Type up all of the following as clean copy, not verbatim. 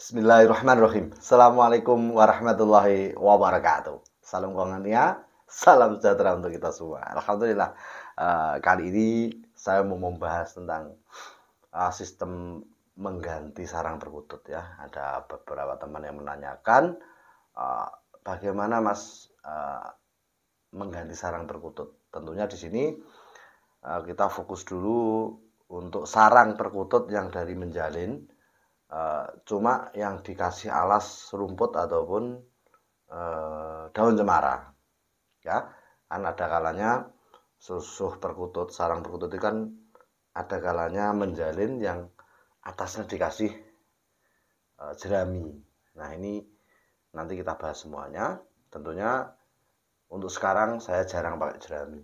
Bismillahirrahmanirrahim. Assalamualaikum warahmatullahi wabarakatuh. Salam kongania, salam sejahtera untuk kita semua. Alhamdulillah, kali ini saya mau membahas tentang sistem mengganti sarang perkutut ya. Ada beberapa teman yang menanyakan uh, bagaimana Mas mengganti sarang perkutut. Tentunya di sini kita fokus dulu untuk sarang perkutut yang dari menjalin. Cuma yang dikasih alas rumput ataupun daun cemara ya, kan ada kalanya susuh perkutut, sarang perkutut itu kan ada kalanya menjalin yang atasnya dikasih jerami. Nah ini nanti kita bahas semuanya. Tentunya untuk sekarang saya jarang pakai jerami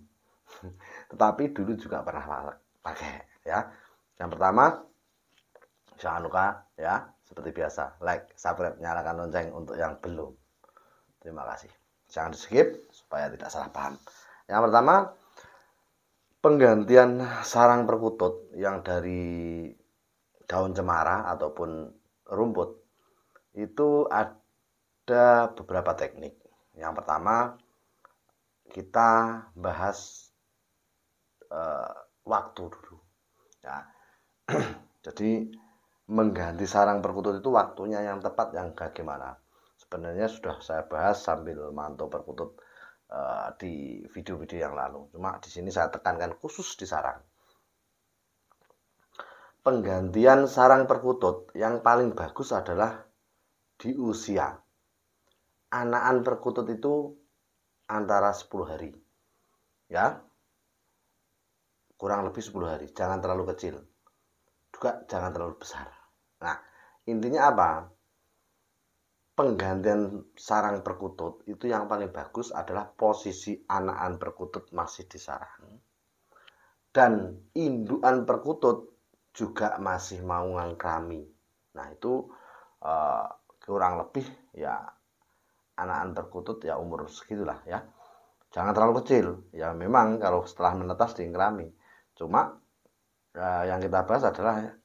tetapi dulu juga pernah pakai ya. Yang pertama, jangan lupa ya, seperti biasa, like, subscribe, nyalakan lonceng untuk yang belum. Terima kasih. Jangan di skip supaya tidak salah paham. Yang pertama, penggantian sarang perkutut yang dari daun cemara ataupun rumput itu ada beberapa teknik. Yang pertama, kita bahas waktu dulu ya. Jadi mengganti sarang perkutut itu waktunya yang tepat yang bagaimana. Sebenarnya sudah saya bahas sambil mantau perkutut di video-video yang lalu. Cuma di sini saya tekankan khusus di sarang. Penggantian sarang perkutut yang paling bagus adalah di usia. Anakan perkutut itu antara 10 hari. Ya. Kurang lebih 10 hari. Jangan terlalu kecil. Juga jangan terlalu besar. Nah, intinya apa? Penggantian sarang perkutut itu yang paling bagus adalah posisi anakan perkutut masih di sarang. Dan indukan perkutut juga masih mau ngangkrami. Nah, itu kurang lebih ya anakan perkutut ya umur segitulah ya. Jangan terlalu kecil. Ya memang kalau setelah menetas diingkrami. Cuma yang kita bahas adalah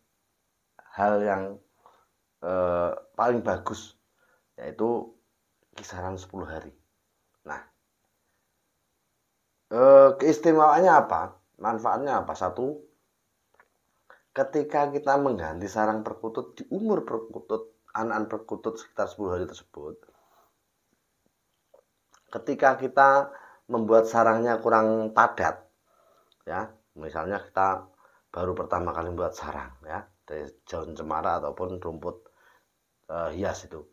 hal yang paling bagus, yaitu kisaran 10 hari. Nah, keistimewaannya apa? Manfaatnya apa? Satu, ketika kita mengganti sarang perkutut di umur perkutut, anakan perkutut sekitar 10 hari tersebut, ketika kita membuat sarangnya kurang padat, ya, misalnya kita baru pertama kali membuat sarang, ya, dari daun cemara ataupun rumput hias itu.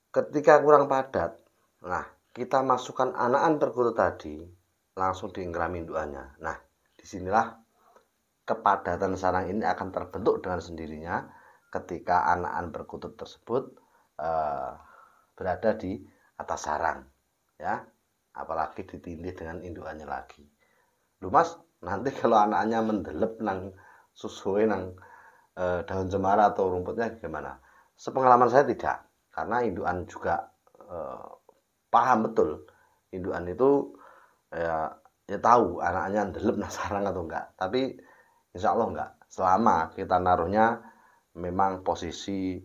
Ketika kurang padat, nah kita masukkan anakan perkutut tadi, langsung diingkrami indukannya. Nah, disinilah kepadatan sarang ini akan terbentuk dengan sendirinya ketika anakan perkutut tersebut berada di atas sarang, ya. Apalagi ditindih dengan indukannya lagi. Lu Mas, nanti kalau anaknya mendelep nang susuhe nang daun cemara atau rumputnya gimana? Sepengalaman saya tidak, karena indukan juga paham betul. Indukan itu ya tahu anaknya ndelep nang sarang atau enggak. Tapi insya Allah enggak. Selama kita naruhnya memang posisi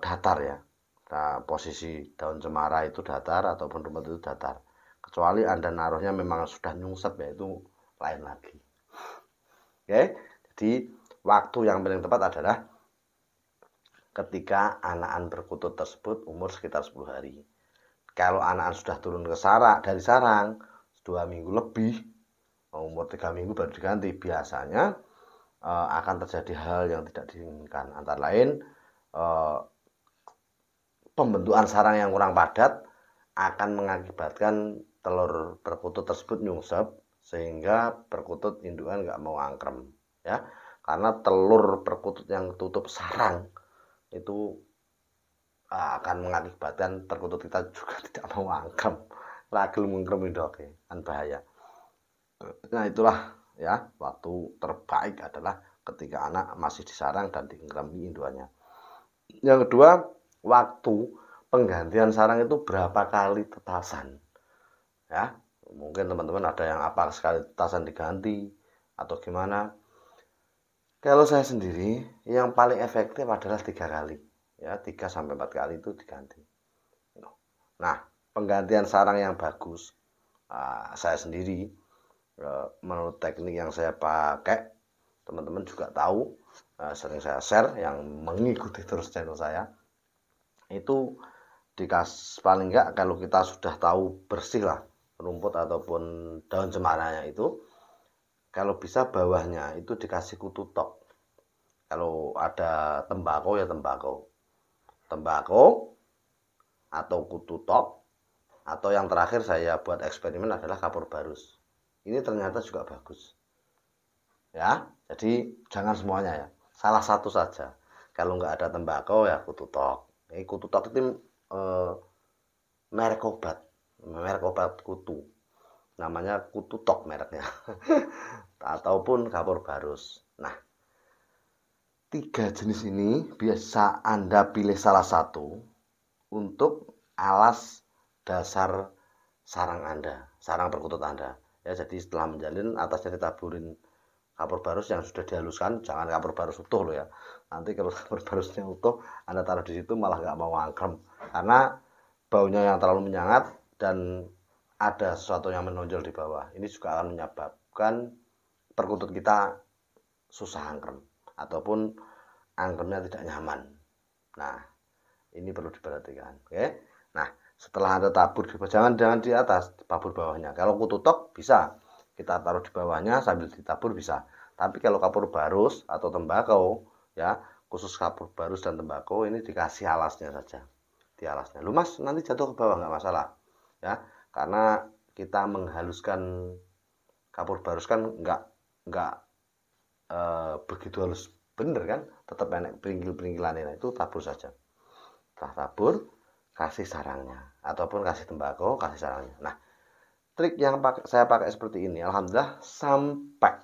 datar ya. Nah, posisi daun cemara itu datar ataupun rumput itu datar. Kecuali Anda naruhnya memang sudah nyungsep, ya itu lain lagi. Oke, jadi waktu yang paling tepat adalah ketika anakan perkutut tersebut umur sekitar 10 hari. Kalau anakan sudah turun ke sarang, dari sarang 2 minggu lebih, umur 3 minggu baru diganti, biasanya akan terjadi hal yang tidak diinginkan. Antara lain pembentukan sarang yang kurang padat akan mengakibatkan telur perkutut tersebut nyungsep, sehingga perkutut indukan nggak mau angkrem ya, karena telur perkutut yang tutup sarang itu akan mengakibatkan perkutut kita juga tidak mau angkrem, ragil mengkrem indoke kan bahaya. Nah itulah ya, waktu terbaik adalah ketika anak masih di sarang dan diingkremi indukannya. Yang kedua, waktu penggantian sarang itu berapa kali tetasan ya. Mungkin teman-teman ada yang apa sekali tetasan diganti atau gimana. Kalau saya sendiri yang paling efektif adalah 3 kali, ya 3 sampai 4 kali itu diganti. Nah, penggantian sarang yang bagus, saya sendiri menurut teknik yang saya pakai, teman-teman juga tahu, sering saya share yang mengikuti terus channel saya, itu paling enggak kalau kita sudah tahu bersih lah rumput ataupun daun cemaranya itu, kalau bisa bawahnya itu dikasih kutu tok. Kalau ada tembakau ya tembakau atau kutu tok, atau yang terakhir saya buat eksperimen adalah kapur barus. Ini ternyata juga bagus. Ya, jadi jangan semuanya ya. Salah satu saja. Kalau nggak ada tembakau ya kutu tok. Ini kutu tok itu merek obat kutu. Namanya kutu tok mereknya. Ataupun kapur barus. Nah, 3 jenis ini biasa Anda pilih salah satu untuk alas dasar sarang Anda, sarang perkutut Anda. Ya, jadi setelah menjalin atasnya ditaburin kapur barus yang sudah dihaluskan, jangan kapur barus utuh loh ya. Nanti kalau kapur barusnya utuh, Anda taruh di situ malah nggak mau angkrem karena baunya yang terlalu menyengat dan ada sesuatu yang menonjol di bawah. Ini juga akan menyebabkan perkutut kita susah angkrem ataupun angkremnya tidak nyaman. Nah, ini perlu diperhatikan. Oke. Nah, setelah Anda tabur jangan di atas, tabur bawahnya. Kalau kutu tok bisa kita taruh di bawahnya sambil ditabur bisa. Tapi kalau kapur barus atau tembakau ya, khusus kapur barus dan tembakau ini dikasih alasnya saja. Di alasnya. Lu Mas, nanti jatuh ke bawah nggak masalah. Ya, karena kita menghaluskan kapur barus kan nggak begitu halus bener kan, tetap enak peringkil-peringkilan ini, itu tabur saja. Setelah tabur, kasih sarangnya ataupun kasih tembakau, kasih sarangnya. Nah, trik yang saya pakai seperti ini, alhamdulillah sampai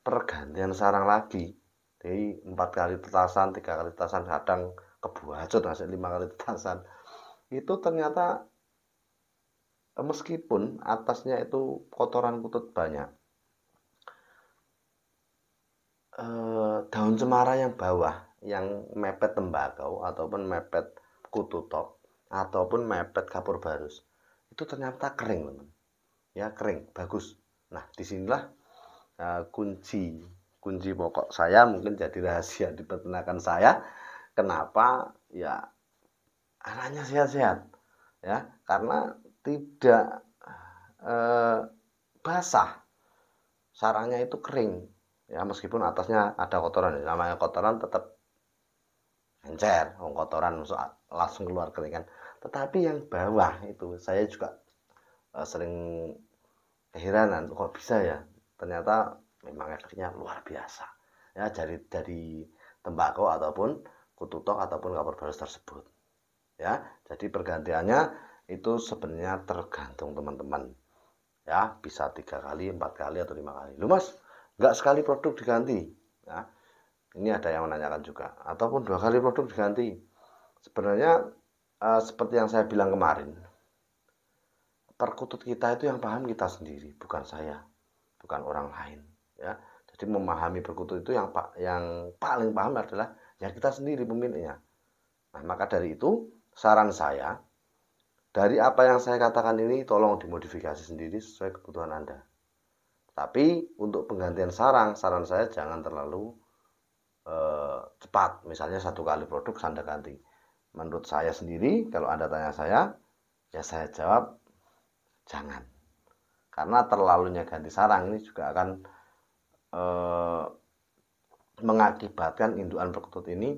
pergantian sarang lagi. Jadi 4 kali tetasan, 3 kali tetasan, kadang kebuacut masih 5 kali tetasan. Itu ternyata meskipun atasnya itu kotoran kutut banyak, daun cemara yang bawah yang mepet tembakau ataupun mepet kutu tok ataupun mepet kapur barus itu ternyata kering, teman. Ya, kering, bagus. Nah, disinilah kunci kunci pokok saya, mungkin jadi rahasia di peternakan saya, kenapa ya anaknya sehat-sehat ya, karena tidak eh, basah, sarangnya itu kering ya, meskipun atasnya ada kotoran. Namanya kotoran tetap encer, kotoran langsung keluar kering kan. Tetapi yang bawah itu saya juga sering keheranan, kok bisa ya, ternyata memang efeknya luar biasa ya, dari tembakau ataupun kutu tok ataupun kapur barus tersebut ya. Jadi pergantiannya itu sebenarnya tergantung teman-teman ya, bisa 3 kali, 4 kali, atau 5 kali. Lu Mas, nggak sekali produk diganti ya, ini ada yang menanyakan juga, ataupun 2 kali produk diganti. Sebenarnya seperti yang saya bilang kemarin, perkutut kita itu yang paham kita sendiri, bukan saya, bukan orang lain ya. Jadi memahami perkutut itu yang paling paham adalah ya kita sendiri pemiliknya. Nah, maka dari itu saran saya, dari apa yang saya katakan ini tolong dimodifikasi sendiri sesuai kebutuhan Anda. Tapi untuk penggantian saran saya jangan terlalu cepat. Misalnya 1 kali produk Anda ganti. Menurut saya sendiri, kalau Anda tanya saya, ya saya jawab jangan. Karena terlalunya ganti sarang ini juga akan mengakibatkan indukan perkutut ini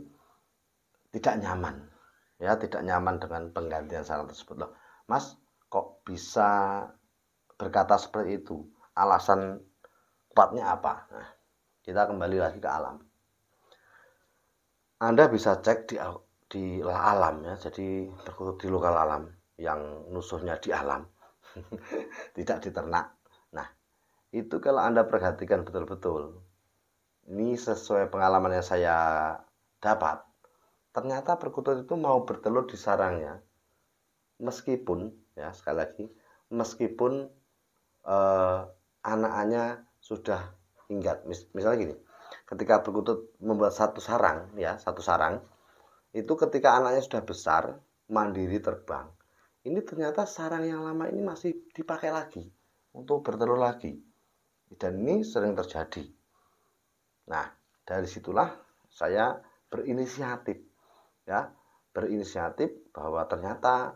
tidak nyaman. Ya, tidak nyaman dengan penggantian sarang tersebut. Loh, Mas, kok bisa berkata seperti itu? Alasan kuatnya apa? Nah, kita kembali lagi ke alam. Anda bisa cek di alam ya, jadi perkutut di lokal alam yang nusurnya di alam, tidak di ternak. Nah, itu kalau Anda perhatikan betul-betul, ini sesuai pengalaman yang saya dapat, ternyata perkutut itu mau bertelur di sarangnya, meskipun ya sekali lagi, meskipun anak-anaknya sudah hinggat. Misalnya gini, ketika perkutut membuat satu sarang, ya, satu sarang, itu ketika anaknya sudah besar, mandiri terbang. Ini ternyata sarang yang lama ini masih dipakai lagi untuk bertelur lagi. Dan ini sering terjadi. Nah, dari situlah saya berinisiatif, ya, berinisiatif bahwa ternyata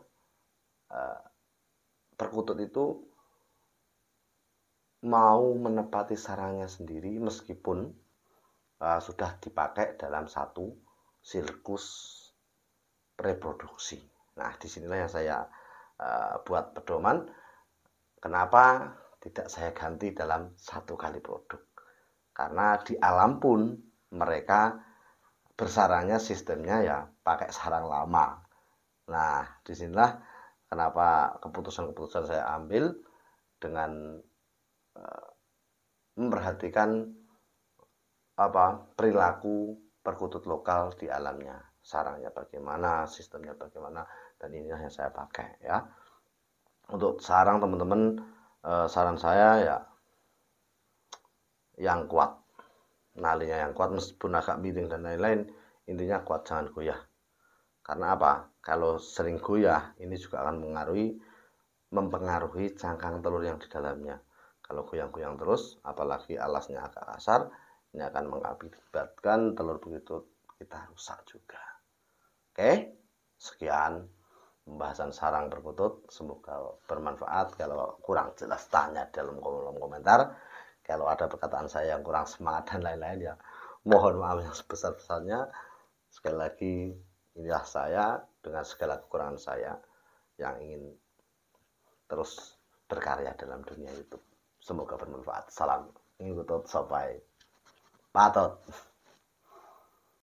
perkutut itu mau menepati sarangnya sendiri meskipun sudah dipakai dalam satu siklus reproduksi. Nah, disinilah yang saya buat pedoman. Kenapa tidak saya ganti dalam satu kali produk? Karena di alam pun mereka bersarangnya sistemnya ya pakai sarang lama. Nah, disinilah kenapa keputusan-keputusan saya ambil dengan memperhatikan perilaku perkutut lokal di alamnya, sarangnya bagaimana, sistemnya bagaimana, dan inilah yang saya pakai ya. Untuk sarang teman-teman, saran saya ya yang kuat, nalinya yang kuat meskipun agak miring dan lain-lain, intinya kuat, jangan goyah. Karena apa? Kalau sering goyah ini juga akan mempengaruhi cangkang telur yang di dalamnya. Kalau goyang-goyang terus, apalagi alasnya agak kasar, ini akan mengakibatkan telur begitu kita rusak juga. Oke, sekian pembahasan sarang perkutut. Semoga bermanfaat. Kalau kurang jelas tanya dalam kolom komentar. Kalau ada perkataan saya yang kurang semangat dan lain-lain ya mohon maaf yang sebesar-besarnya. Sekali lagi, inilah saya dengan segala kekurangan saya yang ingin terus berkarya dalam dunia YouTube. Semoga bermanfaat. Salam ngikutut, sampai patot.